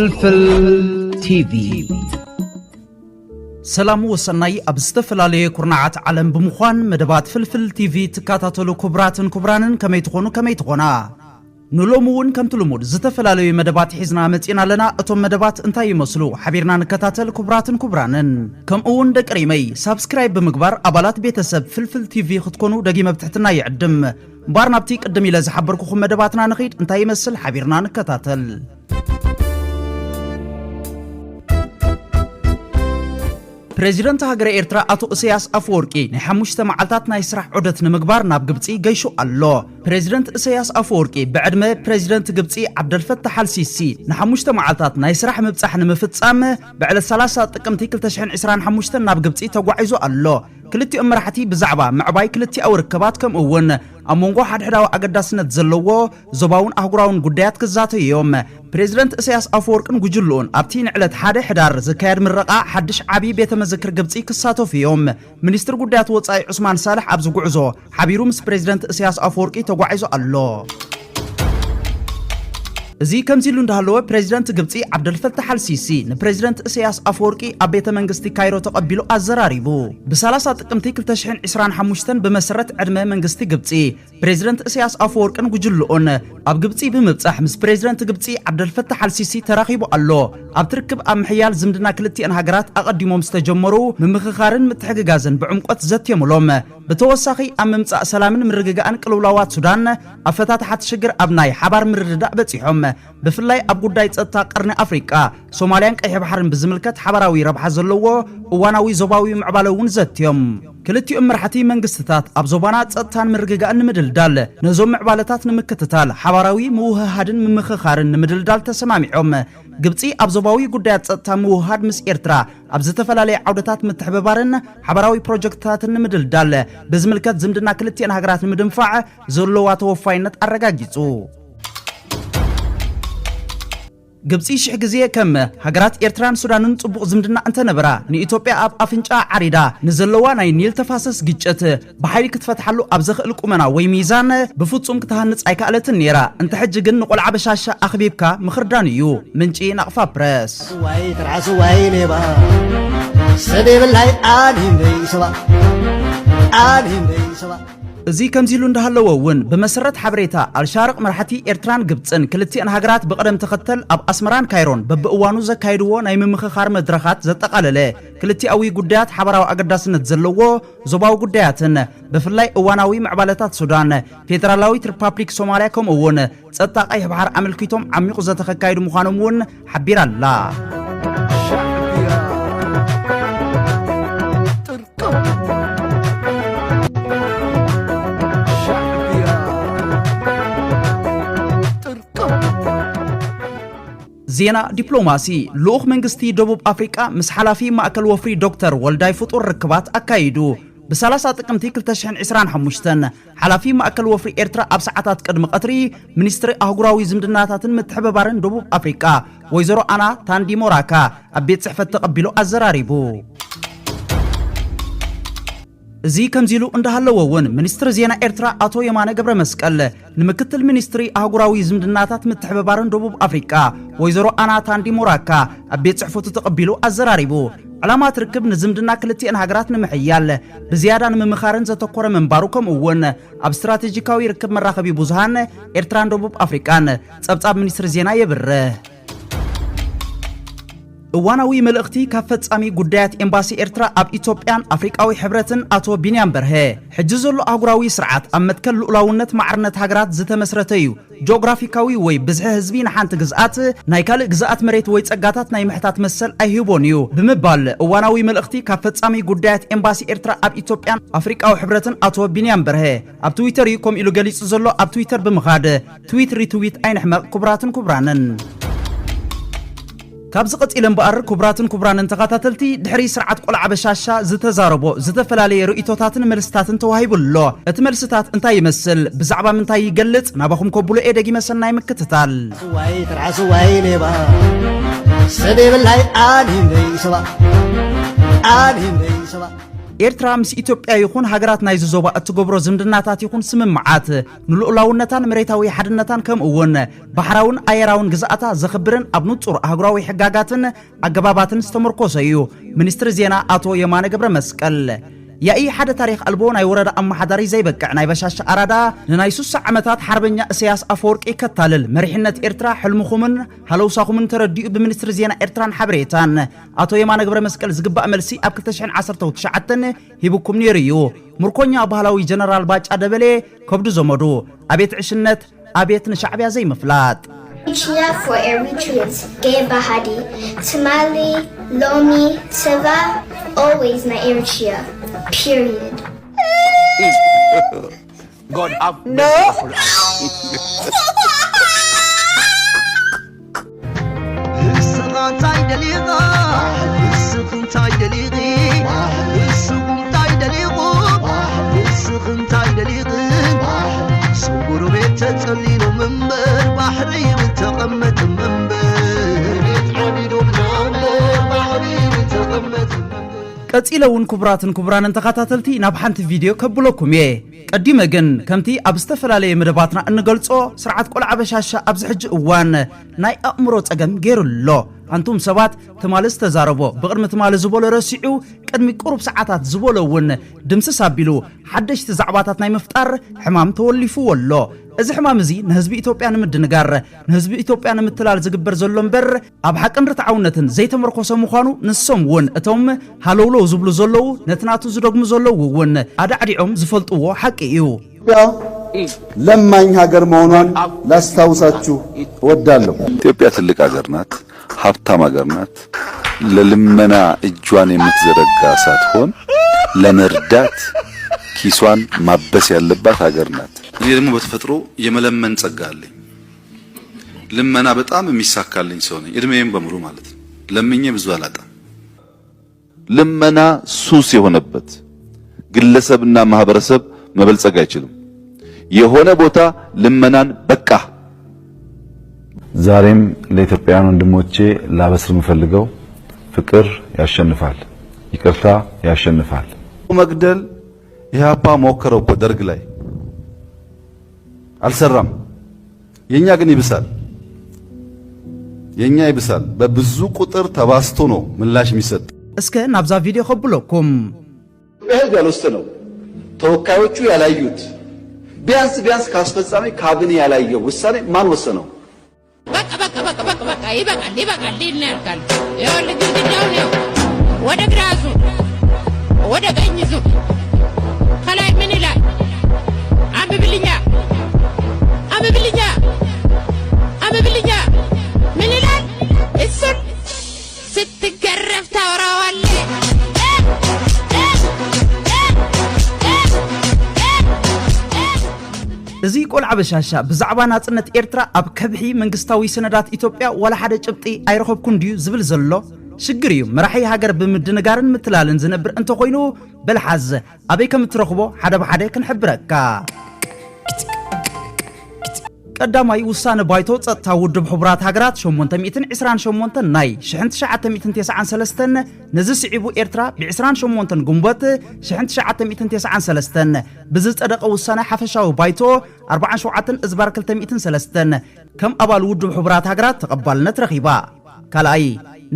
ፍልፍል ቲቪ ሰላም ወሰናይ ኣብ ዝተፈላልየ ኩርናዓት ዓለም ብምዃን መደባት ፍልፍል ቲቪ ትካታተሉ ክቡራንን ከመይ ትኾና ንሎሙውን ከምቲ ልሙድ ዝተፈላልየ መደባት ሒዝና መጺና ኣለና እቶም መደባት እንታይ ይመስሉ ሓቢርና ንከታተል ክቡራንን ከምኡውን ደቅሪመይ ሳብስክራይብ ብምግባር ኣባላት ቤተሰብ ፍልፍል ቲቪ ክትኮኑ ደጊመ ብትሕትና ይዕድም ባርናብቲ ቅድም ኢለ ዝሓበርኩኹም መደባትና ንኺድ እንታይ ይመስል ሓቢርና ንከታተል ፕሬዚደንት ሃገረ ኤርትራ አቶ ኢሳያስ አፈወርቂ ንሓሙሽተ መዓልታት ናይ ስራሕ ዑደት ንምግባር ናብ ግብጺ ገይሹ ኣሎ ፕሬዚደንት ኢሳያስ አፈወርቂ ብዕድመ ፕሬዚደንት ግብጺ ዓብደልፈታሕ አልሲሲ ንሓሙሽተ መዓልታት ናይ ስራሕ ምብጻሕ ንምፍጻም ብዕለት 30 ጥቅምቲ 2025 ናብ ግብጺ ተጓዒዙ ኣሎ ክልቲኡ መራሕቲ ብዛዕባ ምዕባይ ክልቲኡ ርክባት ከምኡውን ኣብ መንጎ ሓድሕዳዊ ኣገዳስነት ዘለዎ ዞባውን ኣህጉራውን ጉዳያት ክዛተዩ እዮም ፕሬዚደንት ኢሳያስ አፈወርቅን ጉጅልኡን ኣብቲ ንዕለት 1 ሕዳር ዝካየድ ምረቓ ሓድሽ ዓብይ ቤተ መዘክር ግብጺ ክሳተፉ እዮም ሚኒስትር ጉዳያት ወጻኢ ዑስማን ሳልሕ ኣብ ዝጉዕዞ ሓቢሩ ምስ ፕሬዚደንት ኢሳያስ አፈወርቂ ተጓዒዙ ኣሎ እዚ ከምዚሉ እንዳሃለወ ፕሬዚደንት ግብጺ ዓብደልፈታሕ አልሲሲ ንፕሬዚደንት ኢሳያስ አፈወርቂ ኣብ ቤተ መንግስቲ ካይሮ ተቀቢሉ ኣዘራሪቡ ብ30 ጥቅምቲ 2025 በመሰረት ዕድመ መንግስቲ ግብጺ ፕሬዚደንት ኢሳያስ አፈወርቅን ጉጅልኡን ኣብ ግብጺ ብምብጻሕ ምስ ፕሬዚደንት ግብጺ ዓብደልፈታሕ አልሲሲ ተራኺቡ ኣሎ ኣብ ትርክብ ኣብ ምሕያል ዝምድና ክልቲአን ሃገራት ኣቀዲሞም ዝተጀመሩ ምምኽኻርን ምትሕግጋዝን ብዕምቆት ዘትየምሎም ብተወሳኺ ኣብ ምምጻእ ሰላምን ምርግጋእን ቅልውላዋት ሱዳን ኣብ ፈታታሓት ሽግር ኣብ ናይ ሓባር ምርድዳእ በጺሖም ብፍላይ ኣብ ጉዳይ ጸጥታ ቀርኒ ኣፍሪቃ ሶማልያን ቀይሕ ባሕርን ብዝምልከት ሓባራዊ ረብሓ ዘለዎ እዋናዊ ዞባዊ ምዕባለ እውን ዘትዮም ክልቲኡ መራሕቲ መንግስትታት ኣብ ዞባና ጸጥታን ምርግጋእን ንምድልዳል ነዞም ምዕባለታት ንምክትታል ሓባራዊ ምውህሃድን ምምኽኻርን ንምድልዳል ተሰማሚዖም ግብጺ ኣብ ዞባዊ ጉዳያት ጸጥታ ምውህሃድ ምስ ኤርትራ ኣብ ዝተፈላልየ ዓውደታት ምትሕብባርን ሓባራዊ ፕሮጀክትታትን ንምድልዳል ብዝምልከት ዝምድና ክልቲአን ሃገራት ንምድንፋዕ ዘለዋ ተወፋይነት ኣረጋጊጹ ግብጺ ሽሕ ግዜ ከም ሃገራት ኤርትራን ሱዳንን ጽቡቕ ዝምድና እንተነበራ ንኢትዮጵያ ኣብ ኣፍንጫ ዓሪዳ ንዘለዋ ናይ ኒል ተፋሰስ ግጭት ብሓይሊ ክትፈትሓሉ ኣብ ዘኽእል ቁመና ወይ ሚዛን ብፍጹም ክትሃንጽ ኣይከኣለትን ነይራ እንተሕጂ ግን ንቆልዓ በሻሻ ኣኽቢብካ ምኽርዳን እዩ ምንጪ ናቕፋ ፕረስ ዋይ ተራሱ ዋይ ሌባ ሰደብላይ ኣሊም በይሰባ እዚ ከምዚሉ እንዳሃለወ እውን በመሰረት ሓበሬታ አልሻርቅ መራሕቲ ኤርትራን ግብጽን ክልቲአን ሃገራት በቀደም ተኸተል ኣብ ኣስመራን ካይሮን በብእዋኑ ዘካይድዎ ናይ ምምኽኻር መድረኻት ዘጠቃለለ ክልቲአዊ ጉዳያት ሓባራዊ ኣገዳስነት ዘለዎ ዞባዊ ጉዳያትን ብፍላይ እዋናዊ ምዕባለታት ሱዳን ፌደራላዊት ሪፓብሊክ ሶማልያ ከምኡውን ጸጥታ ቀይሕ ባሕር ኣመልኪቶም ዓሚቑ ዘተኸካይዱ ምዃኖም እውን ሓቢራ ኣላ ዜና ዲፕሎማሲ ልኡኽ መንግስቲ ደቡብ ኣፍሪቃ ምስ ሓላፊ ማእከል ወፍሪ ዶክተር ወልዳይ ፍጡር ርክባት ኣካይዱ ብ30 ጥቅምቲ 2025 ሓላፊ ማእከል ወፍሪ ኤርትራ ኣብ ሰዓታት ቅድሚ ቀትሪ ሚኒስትሪ ኣህጉራዊ ዝምድናታትን ምትሕብባርን ደቡብ ኣፍሪቃ ወይዘሮ ኣና ታንዲ ሞራካ ኣብ ቤት ጽሕፈት ተቐቢሉ ኣዘራሪቡ እዚ ከምዚሉ እንዳሃለወ እውን ሚኒስትር ዜና ኤርትራ አቶ የማነ ገብረ መስቀል ንምክትል ሚኒስትሪ ኣህጉራዊ ዝምድናታት ምትሕብባርን ደቡብ ኣፍሪቃ ወይዘሮ ኣና ታንዲ ሞራካ ኣብ ቤት ጽሕፈቱ ተቐቢሉ ኣዘራሪቡ ዓላማ ትርክብ ንዝምድና ክልቲአን ሃገራት ንምሕያል ብዝያዳ ንምምኻርን ዘተኮረ መንባሩ ከምኡውን ኣብ ስትራቴጂካዊ ርክብ መራኸቢ ብዙሃን ኤርትራን ደቡብ ኣፍሪቃን ጸብጻብ ሚኒስትር ዜና የብርህ እዋናዊ መልእኽቲ ካብ ፈጻሚ ጉዳያት ኤምባሲ ኤርትራ ኣብ ኢትዮጵያን ኣፍሪቃዊ ሕብረትን አቶ ቢንያም በርሄ ሕጂ ዘሎ ኣህጉራዊ ስርዓት ኣብ መትከል ልኡላውነት ማዕርነት ሃገራት ዝተመስረተ እዩ ጂኦግራፊካዊ ወይ ብዝሒ ህዝቢ ንሓንቲ ግዝኣት ናይ ካልእ ግዝኣት መሬት ወይ ጸጋታት ናይ ምሕታት መሰል ኣይሂቦን እዩ ብምባል እዋናዊ መልእኽቲ ካብ ፈጻሚ ጉዳያት ኤምባሲ ኤርትራ ኣብ ኢትዮጵያን ኣፍሪቃዊ ሕብረትን አቶ ቢንያም በርሄ ኣብ ትዊተር እዩ ከምኡ ኢሉ ገሊጹ ዘሎ ኣብ ትዊተር ብምኻድ ትዊት ሪትዊት ኣይንሕመቕ ክቡራንን ካብዚ ቀፂለን በኣር ክቡራንን ተኸታተልቲ ድሕሪ ስርዓት ቆልዓ በሻሻ ዝተዛረቦ ዝተፈላለየ ርእይቶታትን መልስታትን ተዋሂቡሎ እቲ መልስታት እንታይ ይመስል ብዛዕባ ምንታይ ይገልጽ ናባኹም ከብሎ ደጊመ ሰናይ ምክትታል ዋይ ተራሱ ዋይ ሌባ ሰደብላይ ኣሊም በይሰባ ኤርትራ ምስ ኢትዮጵያ ይኹን ሃገራት ናይ ዞባ እትገብሮ ዝምድናታት ይኹን ስምምዓት ንሉዕላውነታን መሬታዊ ሓድነታን ከምኡውን ባሕራውን ኣየራውን ግዛኣታ ዘኽብርን ኣብ ንጹር ኣህጉራዊ ሕጋጋትን ኣገባባትን ዝተመርኮሰ እዩ ሚኒስትር ዜና አቶ የማነ ገብረ መስቀል ያኢ ሓደ ታሪኽ አልቦ ናይ ወረዳ ኣመሓዳሪ ዘይበቅዕ ናይ በሻሻ ኣራዳ ንናይ 60 ዓመታት ሓርበኛ ኢሳያስ አፈወርቂ ከታልል መሪሕነት ኤርትራ ሕልምኹምን ሃለውሳኹምን ተረዲኡ ብሚኒስትር ዜና ኤርትራን ሓበሬታን አቶ የማነ ገብረ መስቀል ዝግባእ መልሲ ኣብ 2019 ሂብኩም ነይሩ እዩ ምርኮኛ ባህላዊ ጀነራል ባጫ ደበሌ ከብዱ ዘመዱ አቤት ዕሽነት አቤት ንሻዕብያ ዘይምፍላጥ Eritrea for Eritreans, Gay Bahadi, Tamale, Lomi, Seva, always na Eritrea. Period. God have No. ቀፂለውን ኩብራትን ኩብራንን ተኸታተልቲ ናብ ሓንቲ ቪድዮ ከብለኩም እየ ቀዲመ ግን ከምቲ ኣብ ዝተፈላለየ መደባትና እንገልጾ ስርዓት ቆልዓ በሻሻ ኣብዚ ሕጂ እዋን ናይ ኣእምሮ ፀገም ገይሩሎ አንቱም ሰባት ትማልስ ተዛረቦ ብቅድሚ ትማል ዝበሎ ረሲዑ ቅድሚ ቁሩብ ሰዓታት ዝበሎውን ድምስስ አቢሉ ሓደሽቲ ዛዕባታት ናይ ምፍጣር ሕማም ተወሊፉ ወሎ እዚ ሕማም እዚ ንህዝቢ ኢትዮጵያ ንምድንጋር ንህዝቢ ኢትዮጵያ ንምትላል ዝግበር ዘሎ እምበር ኣብ ሓቅን ርትዓውነትን ዘይተመርኮሰ ምዃኑ ንሶምውን እቶም ሃለውሎ ዝብሉ ዘለዉ ነትናቱ ዝደግሙ ዘለዉ እውን ኣዳዕዲዖም ዝፈልጥዎ ሓቂ እዩ ለማኝ ሀገር መሆኗን ላስታውሳችሁ እወዳለሁ። ኢትዮጵያ ትልቅ ሀገር ናት፣ ሀብታም ሀገር ናት። ለልመና እጇን የምትዘረጋ ሳትሆን ለመርዳት ኪሷን ማበስ ያለባት ሀገር ናት። እኔ ደግሞ በተፈጥሮ የመለመን ጸጋ አለኝ። ልመና በጣም የሚሳካልኝ ሰው ነኝ፣ እድሜዬም በሙሉ ማለት ነው። ለምኜ ብዙ አላጣም። ልመና ሱስ የሆነበት ግለሰብና ማህበረሰብ መበልጸግ አይችልም። የሆነ ቦታ ልመናን በቃ ዛሬም ለኢትዮጵያውያን ወንድሞቼ ላበስር የምፈልገው ፍቅር ያሸንፋል፣ ይቅርታ ያሸንፋል። መግደል ኢህአፓ ሞከረው እኮ ደርግ ላይ አልሰራም። የኛ ግን ይብሳል፣ የኛ ይብሳል። በብዙ ቁጥር ተባስቶ ነው ምላሽ የሚሰጥ። እስከ ናብዛ ቪዲዮ ከብለኩም በህግ ያልወሰነው ተወካዮቹ ያላዩት ቢያንስ ካስፈጻሚ ካቢኔ ያላየው ውሳኔ ማን ወሰነው? በቃ ይበቃል ይናርካል። ይኸውልህ ግድግዳውን ነው ወደ ግራ ዙር፣ ወደ ቀኝ ዙር። ከላይ ምን ይላል? አንብብልኛ ምን ይላል? እሱን ስትገረፍ ታወራዋለህ። እዚ ቆልዓ በሻሻ ብዛዕባ ናጽነት ኤርትራ ኣብ ከብሒ መንግስታዊ ሰነዳት ኢትዮጵያ ወላ ሓደ ጭብጢ ኣይረኸብኩን ድዩ ዝብል ዘሎ ሽግር እዩ። መራሒ ሃገር ብምድንጋርን ምትላልን ዝነብር እንተኮይኑ በልሓዝ ኣበይ ከም እትረኽቦ ሓደ ብሓደ ክንሕብረካ። ቀዳማይ ውሳነ ባይቶ ጸጥታ ውድብ ሕቡራት ሃገራት 828 ናይ 1993 ነዚ ስዒቡ ኤርትራ ብ28 ግንቦት 1993 ብዝጸደቐ ውሳነ ሓፈሻዊ ባይቶ 47/203 ከም ኣባል ውድብ ሕቡራት ሃገራት ተቐባልነት ረኺባ። ካልኣይ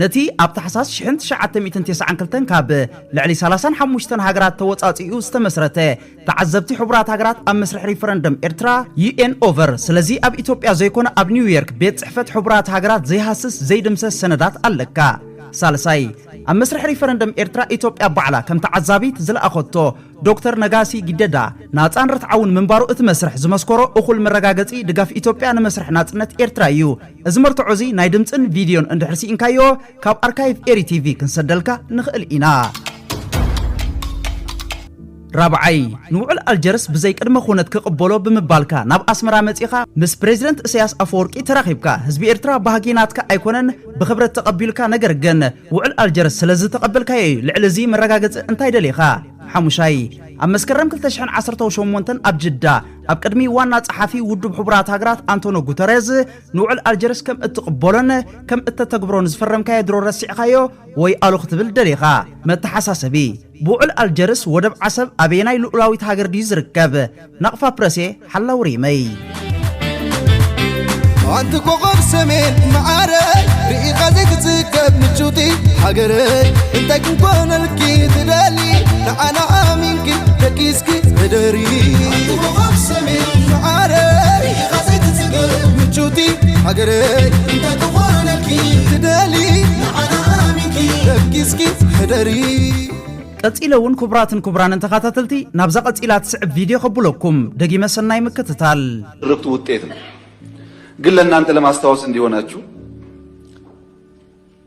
ነቲ ኣብ ታሕሳስ 1992 ካብ ልዕሊ 35 ሃገራት ተወጻጺኡ ዝተመስረተ ተዓዘብቲ ሕቡራት ሃገራት ኣብ መስርሕ ሪፈረንደም ኤርትራ ዩኤን ኦቨር ስለዚ ኣብ ኢትዮጵያ ዘይኮነ ኣብ ኒውዮርክ ቤት ጽሕፈት ሕቡራት ሃገራት ዘይሃስስ ዘይድምሰስ ሰነዳት ኣለካ። ሳልሳይ ኣብ መስርሕ ሪፈረንደም ኤርትራ ኢትዮጵያ ባዕላ ከም ተዓዛቢት ዝለኣኸቶ ዶክተር ነጋሲ ጊደዳ ናጻን ርትዓውን ምንባሩ እቲ መስርሕ ዝመስከሮ እኹል መረጋገጺ ድጋፍ ኢትዮጵያ ንመስርሕ ናጽነት ኤርትራ እዩ። እዚ መርትዖ እዚ ናይ ድምፅን ቪድዮን እንድሕር ሲኢንካዮ ካብ ኣርካይቭ ኤሪ ቲቪ ክንሰደልካ ንኽእል ኢና። ራብዓይ ንውዕል አልጀርስ ብዘይ ቅድመ ኩነት ክቕበሎ ብምባልካ ናብ ኣስመራ መጺኻ ምስ ፕሬዚደንት ኢሳያስ አፈወርቂ ተራኺብካ ህዝቢ ኤርትራ ባህጊናትካ ኣይኮነን ብኽብረት ተቐቢልካ ነገር ግን ውዕል አልጀርስ ስለዚ ተቐበልካዮ ልዕሊ እዚ መረጋገፂ እንታይ ደሊኻ? ሓሙሻይ ኣብ መስከረም 2018 ኣብ ጅዳ ኣብ ቅድሚ ዋና ጸሓፊ ውድብ ሕቡራት ሃገራት አንቶኒዮ ጉተሬዝ ንውዕል አልጀርስ ከም እትቕበሎን ከም እተተግብሮን ዝፈረምካዮ ድሮ ረሲዕካዮ ወይ ኣሉ ክትብል ደሊኻ መተሓሳሰቢ ብውዕል አልጀርስ ወደብ ዓሰብ ኣበየናይ ልኡላዊት ሃገር ድዩ ዝርከብ ናቕፋ ፕረሴ ሓላው ሪመይ أنت كوكب سمين معاري ريقا زيك تسكب متشوتي حقري انت كنكون الكيد دالي لعنا عامينك تكيسكي هدري أنت كوكب سمين معاري ريقا زيك تسكب متشوتي حقري انت كنكون الكيد دالي لعنا عامينك تكيسكي هدري قصيلون كبران تخاتلتي نابزا قصيلات سعب فيديو خبلكم دقيمة سناي مكتتال ركت وطيتنا ግን ለእናንተ ለማስታወስ እንዲሆናችሁ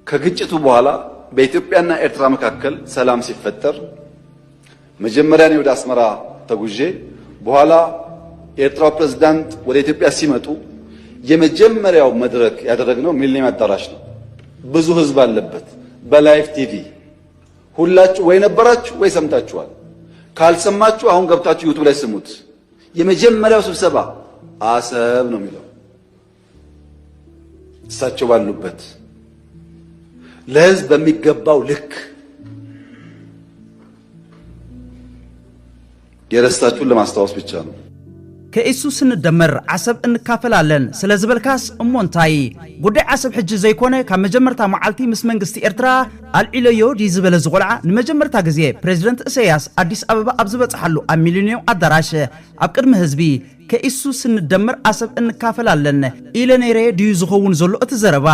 ከግጭቱ በኋላ በኢትዮጵያና ኤርትራ መካከል ሰላም ሲፈጠር መጀመሪያ ነው ወደ አስመራ ተጉዤ በኋላ የኤርትራው ፕሬዝዳንት ወደ ኢትዮጵያ ሲመጡ የመጀመሪያው መድረክ ያደረግነው ሚሊኒየም አዳራሽ ነው። ብዙ ህዝብ አለበት። በላይቭ ቲቪ ሁላችሁ ወይ ነበራችሁ ወይ ሰምታችኋል። ካልሰማችሁ አሁን ገብታችሁ ዩቲዩብ ላይ ስሙት። የመጀመሪያው ስብሰባ አሰብ ነው የሚለው እሳቸው ባሉበት ለህዝብ በሚገባው ልክ የረሳችሁን ለማስታወስ ብቻ ነው። ከኢየሱስ እንደመር ዓሰብ እንካፈላለን ስለዝበልካስ እሞንታይ ጉዳይ ዓሰብ ሕጂ ዘይኮነ ካብ መጀመርታ መዓልቲ ምስ መንግስቲ ኤርትራ አልዒለዮ ዲዝበለ ዝቆልዓ ንመጀመርታ ግዜ ፕሬዝደንት ኢሳያስ አዲስ አበባ ኣብ ዝበጽሐሉ ኣብ ሚሊኒየም አዳራሽ ኣብ ቅድሚ ህዝቢ ከኢየሱስ እንደመር ዓሰብ እንካፈላለን ኢለኔሬ ዲዩ ዝኸውን ዘሎ እትዘረባ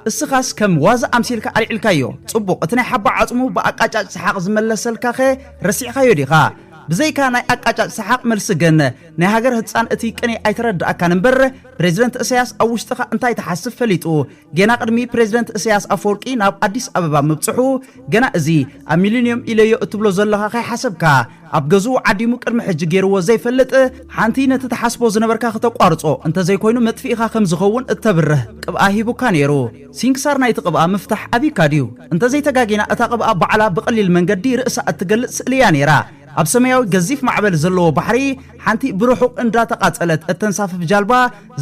እስኻስ ከም ዋዛ ኣምሲልካ አልዒልካዮ ጽቡቕ እቲ ናይ ሓባ ዓጽሙ በአቃጫጭ ሰሓቕ ዝመለሰልካኸ ረሲዕካዮ ዲኻ ብዘይካ ናይ አቃጫጭ ሰሓቕ መልስ ገነ ናይ ሃገር ህፃን እቲ ቅኔ ኣይተረዳእካን እምበር ፕሬዝደንት ኢሳያስ ኣብ ውሽጥኻ እንታይ ተሓስብ ፈሊጡ ገና ቅድሚ ፕሬዝደንት ኢሳያስ ኣፈወርቂ ናብ አዲስ አበባ ምብጽሑ ገና እዚ ኣብ ሚሊኒየም ኢለዮ እትብሎ ዘለኻ ከይሓሰብካ ኣብ ገዙ ዓዲሙ ቅድሚ ሕጂ ገይርዎ ዘይፈልጥ ሓንቲ ነቲ ተሓስቦ ዝነበርካ ከተቋርጾ እንተዘይኮይኑ መጥፊእኻ ከም ዝኸውን እተብርህ ቅብኣ ሂቡካ ነይሩ ሲንክሳር ናይቲ ቅብኣ ምፍታሕ ኣብይካ ድዩ እንተዘይተጋጊና እታ ቅብኣ በዓላ ብቐሊል መንገዲ ርእሳ እትገልጽ ስእልያ ነይራ ኣብ ሰማያዊ ገዚፍ ማዕበል ዘለዎ ባሕሪ ሓንቲ ብሩሑቕ እንዳተቃጸለት እተንሳፍፍ ጃልባ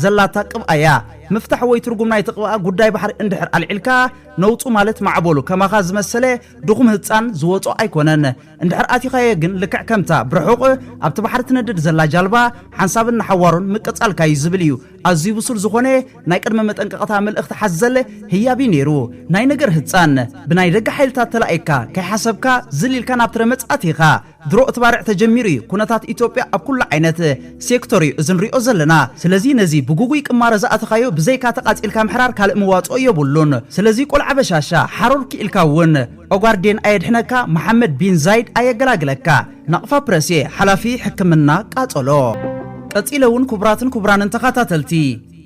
ዘላታ ቅብኣያ مفتح ويترجم نايت قداي بحر اندحر العلكا نوطو مالت معبولو كما غاز مسله دغم هصان زوطو ايكونن اندحر اتي خايغن لكع كمتا برحوق ابت بحر تندد زلا جالبا حنسابن حوارون مقصالكا يزبليو ازي بسل زخونه ناي قدم متنققتا ملእخت حزل هيا بينيرو ناي نجر هصان بناي دغ حيلتا تلايكا كاي حسبكا زليلكا نابتر مصاتيخا درو اتبارع تجميري كونتات ኢትዮጵያ ኣብ ኩሉ ዓይነት ሴክተሪ ዝንሪኦ ዘለና ስለዚ ነዚ ብጉጉይ ቅማረ ዘኣተኻዮ ብዘይካ ተቃጺልካ ምሕራር ካልእ መዋጾ የብሉን ስለዚ ቆልዓ በሻሻ ሓሮርኪ ኢልካውን ኦጋርዴን ኣይድሕነካ መሐመድ ቢን ዛይድ ኣየገላግለካ ናቕፋ ፕረሴ ሓላፊ ሕክምና ቃጸሎ ቀጺለውን ኩብራንን ተኻታተልቲ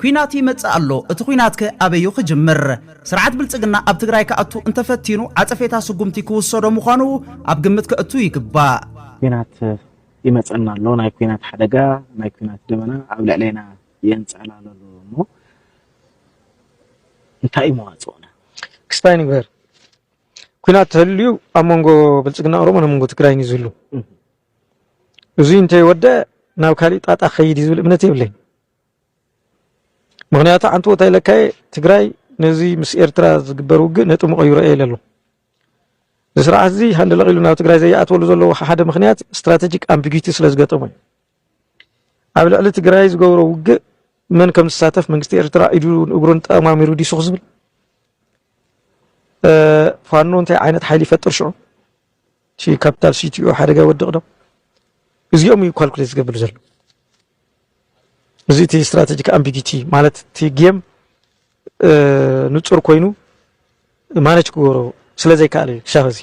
ኩናት ይመጽእ ኣሎ እቲ ኩናትከ ኣበዩ ክጅምር ስርዓት ብልጽግና ኣብ ትግራይ ከኣቱ እንተፈቲኑ ዓጸፌታ ስጉምቲ ክውሰዶ ምዃኑ ኣብ ግምት ከእቱ ይግባእ ኩናት ይመጽእና ኣሎ ናይ ኩናት ሓደጋ ናይ ኩናት ደመና ኣብ ልዕለና የንጸላልሉ እሞ እንታይ መዋጽኡና ክስታይ ንግበር ኩናት ህልዩ ኣብ መንጎ ብልጽግና ኦሮሞ መንጎ ትግራይ ይዝሉ እዚ እንታይ ወደ ናብ ካሊ ጣጣ ኸይድ ይዝብል እምነት የብለኝ ምክንያቱ አንተ ወታይ ለካይ ትግራይ ነዚ ምስ ኤርትራ ዝግበር ውግ ነጥሙ ቀይሮ የለሉ ስርዓት እዚ ሃንደል ለቂሉ ናብ ትግራይ ዘያኣትወሉ ዘሎ ሓደ ምክንያት ስትራቴጂክ አምቢጊቲ ስለዝገጠሙ ኣብ ልዕሊ ትግራይ ዝገብሮ ውግ መን ከም ዝሳተፍ መንግስቲ ኤርትራ ኢዱ እግሩን ጠማሚሩ ዲሱ ዝብል ፋኖ እንታይ ዓይነት ሓይሊ ይፈጥር ሽዑ ሺ ካፒታል ሲቲኦ ሓደጋ ይወድቕ ዶ እዚኦም ይኳልኩሌት ዝገብሩ ዘሎ እዚ ቲ ስትራቴጂክ አምቢጊቲ ማለት ቲ ጌም ንጹር ኮይኑ ማነች ክጎሮ ስለዚህ ካለ ሻህዚ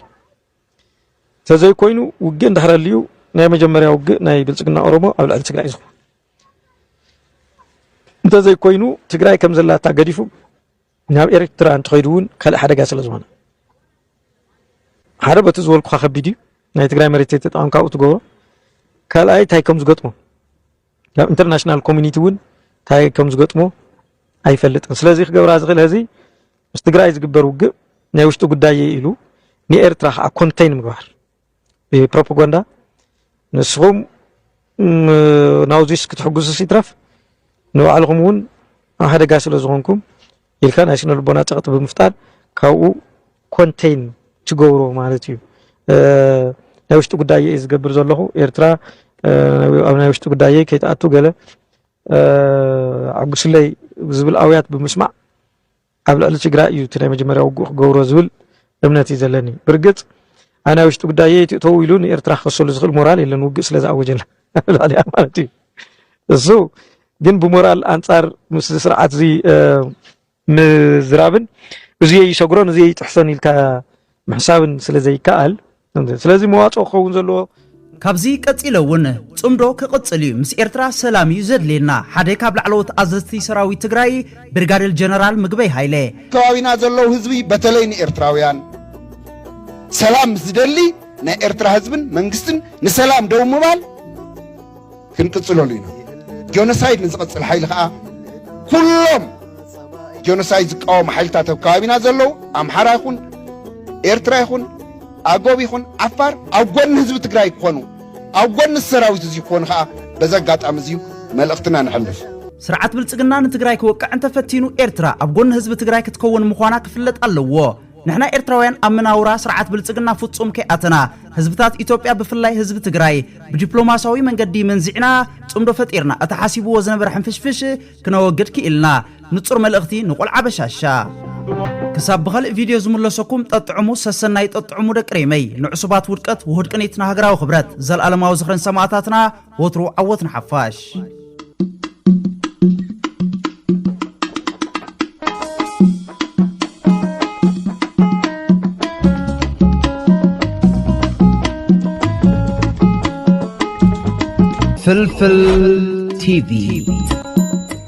ተዘይ ኮይኑ ውግ እንደህራልዩ ናይ መጀመሪያ ውግ ናይ ብልጽግና ኦሮሞ ኣብ ልዕሊ ትግራይ ዝኹ እንተዘይ ኮይኑ ትግራይ ከም ዘላታ ገዲፉ ናብ ኤርትራ እንትኸይዱውን ካለ ሓደጋ ስለዝኾነ ሓደ በቲ ዝወልኩ ከቢዲ ናይ ትግራይ መሬት ተጣንካው ትጎ ካልኣይ ታይ ከም ዝገጥሞ ናብ ኢንተርናሽናል ኮሚኒቲ ውን ታይ ከም ዝገጥሞ ኣይፈልጥን ስለዚህ ክገብራ ዝኽእል ህዚ ምስ ትግራይ ዝግበር ውግ ናይ ውሽጡ ጉዳይ ኢሉ ንኤርትራ ኮንቴይን ምግባር ፕሮፓጋንዳ ንስኹም ናውዚስ ክትሕጉዙ ሲትረፍ ንባዕልኹምውን ሓደጋ ስለ ዝኾንኩም ኢልካ ናይ ስነ ልቦና ፀቕጢ ብምፍጣር ካብኡ ኮንቴይን ትገብሮ ማለት እዩ ናይ ውሽጢ ጉዳይ እዩ ዝገብር ዘለኹ ኤርትራ ኣብ ናይ ውሽጢ ጉዳይ ከይተኣቱ ገለ ዓጉስለይ ዝብል ኣውያት ብምስማዕ ኣብ ልዕሊ ትግራይ እዩ እቲ ናይ መጀመርያ ውግእ ክገብሮ ዝብል እምነት እዩ ዘለኒ ብርግፅ ኣና ውሽጢ ጉዳይ እትእተው ኢሉ ንኤርትራ ክኸሰሉ ዝኽእል ሞራል የለን ውግእ ስለ ዝኣወጀና ላዕሊኣ ማለት እዩ እሱ ግን ብሞራል አንጻር ምስ ስርዓት እዚ ምዝራብን እዚየ ይሰግሮን እዚየ ይጥሕሰን ኢልካ ምሕሳብን ስለ ዘይከኣል ስለዚ መዋፅኦ ክኸውን ዘለዎ ካብዚ ቀፂለውን ጽምዶ ክቕጽል እዩ ምስ ኤርትራ ሰላም እዩ ዘድልየና ሓደ ካብ ላዕለዎት ኣዘዝቲ ሰራዊት ትግራይ ብርጋዴር ጀነራል ምግበይ ሃይለ ከባቢና ዘለው ህዝቢ በተለይ ንኤርትራውያን ሰላም ዝደሊ ናይ ኤርትራ ህዝብን መንግስትን ንሰላም ደው ምባል ክንቅጽለሉ ኢና ጆኖሳይድ ንዝቐጽል ሓይሊ ከዓ ኩሎም ጆኖሳይድ ዝቃወሙ ሓይልታት ኣብ ከባቢና ዘለው ኣምሓራ ይኹን ኤርትራ ይኹን ኣጎብ ይኹን ዓፋር ኣብ ጎኒ ህዝቢ ትግራይ ክኾኑ ኣብ ጎኒ ሰራዊት እዚ ክኾኑ ከዓ በዛ ኣጋጣሚ እዚዩ መልእኽትና ንሕልፍ ስርዓት ብልጽግና ንትግራይ ክወቅዕ እንተፈቲኑ ኤርትራ ኣብ ጎኒ ህዝቢ ትግራይ ክትከውን ምዃና ክፍለጥ ኣለዎ ንሕና ኤርትራውያን ኣብ መናውራ ስርዓት ብልጽግና ፍጹም ከይኣተና ህዝብታት ኢትዮጵያ ብፍላይ ህዝቢ ትግራይ ብዲፕሎማሲያዊ መንገዲ መንዚዕና ጽምዶ ፈጢርና እተሓሲብዎ ዝነበረ ሕንፍሽፍሽ ክነወግድ ክኢልና ንጹር መልእኽቲ ንቆልዓ በሻሻ ክሳብ ብኻልእ ቪድዮ ዝምለሰኩም ጠጥዕሙ ሰሰናይ ጠጥዕሙ ደቅሬመይ ንዕሱባት ውድቀት ውሁድ ቅኒት ሃገራዊ ክብረት ዘለኣለማዊ ዝኽረን ሰማዕታትና ወትሩ ዓወትን ሓፋሽ ፍልፍል ቲቪ